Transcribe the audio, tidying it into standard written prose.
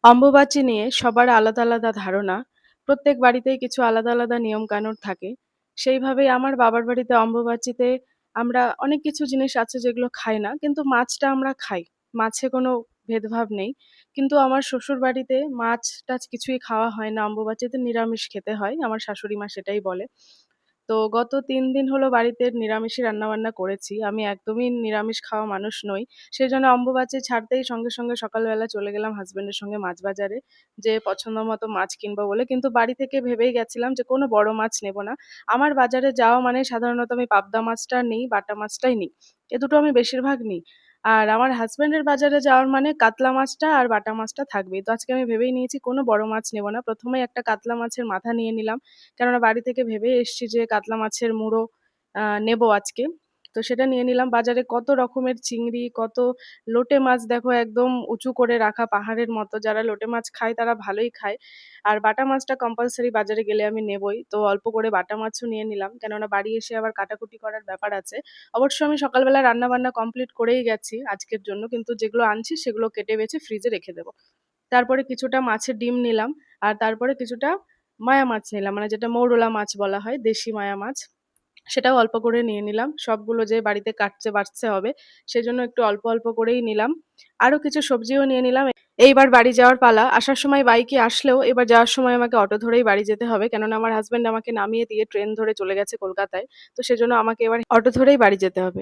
অম্বুবাচী নিয়ে সবার আলাদা, আলাদা ধারণা। প্রত্যেক বাড়িতেই কিছু আলাদা, আলাদা নিয়মকানুন থাকে। সেইভাবেই আমার বাবার বাড়িতে অম্বুবাচীতে আমরা অনেক কিছু জিনিস আছে যেগুলো খাই না। কিন্তু মাছটা আমরা খাই। মাছে কোনো ভেদভাব নেই। কিন্তু আমার শ্বশুরবাড়িতে মাছ-টাছ কিছুই খাওয়া হয় না। অম্বুবাচীতে নিরামিষ খেতে হয়। আমার শাশুড়ি মা সেটাই বলে। তো গত ৩ দিন হলো বাড়িতে নিরামিষই রান্নাবান্না করেছি। আমি একদমই নিরামিষ খাওয়া মানুষ নই। সেজন্য অম্বুবাচী ছাড়তেই সঙ্গে, সঙ্গে সকালবেলা চলে গেলাম হাসব্যান্ডের সঙ্গে মাছ বাজারে। যেয়ে পছন্দ মতো মাছ কিনবো বলে। কিন্তু বাড়ি থেকে ভেবেই গেছিলাম যে কোনো বড় মাছ নেব না। আমার বাজারে যাওয়া মানে সাধারণত আমি পাবদা মাছটা নিই, বাটা মাছটাই নিই। এ দুটো আমি বেশিরভাগ নিই। আর আমার হাসব্যান্ডের বাজারে যাওয়ার মানে কাতলা মাছটা আর বাটা মাছটা থাকবেই। তো আজকে আমি ভেবেই নিয়েছি কোনো বড় মাছ নেব না। ১ম এই একটা কাতলা মাছের মাথা নিয়ে নিলাম। কেননা বাড়ি থেকে ভেবেই এসছি যে কাতলা মাছের মুড়ো নেবো আজকে। তো সেটা নিয়ে নিলাম। বাজারে কত রকমের চিংড়ি, কত লোটে মাছ দেখো একদম উঁচু করে রাখা পাহাড়ের মতো। যারা লোটে মাছ খায় তারা ভালোই খায়। আর বাটা মাছটা কম্পালসারি বাজারে গেলে আমি নেবই। তো অল্প করে বাটা মাছও নিয়ে নিলাম। কেননা বাড়ি এসে আবার কাটাকুটি করার ব্যাপার আছে। অবশ্য আমি সকালবেলা রান্নাবান্না কমপ্লিট করেই গেছি আজকের জন্য। কিন্তু যেগুলো আনছি সেগুলো কেটে বেছে ফ্রিজে রেখে দেব। তারপরে কিছুটা মাছের ডিম নিলাম। আর তারপরে কিছুটা মায়া মাছ নিলাম। মানে যেটা মৌরলা মাছ বলা হয়, দেশি মায়া মাছ। সেটাও অল্প করে নিয়ে নিলাম। সবগুলো যে বাড়িতে কাটতে বাছতে হবে, সেজন্য একটু অল্প, অল্প করেই নিলাম। আরো কিছু সবজিও নিয়ে নিলাম। এইবার বাড়ি যাওয়ার পালা। আসার সময় বাইকে আসলেও এবার যাওয়ার সময় আমাকে অটো ধরেই বাড়ি যেতে হবে। কেননা আমার হাসব্যান্ড আমাকে নামিয়ে দিয়ে ট্রেন ধরে চলে গেছে কলকাতায়। তো সেজন্য আমাকে এবার অটো ধরেই বাড়ি যেতে হবে।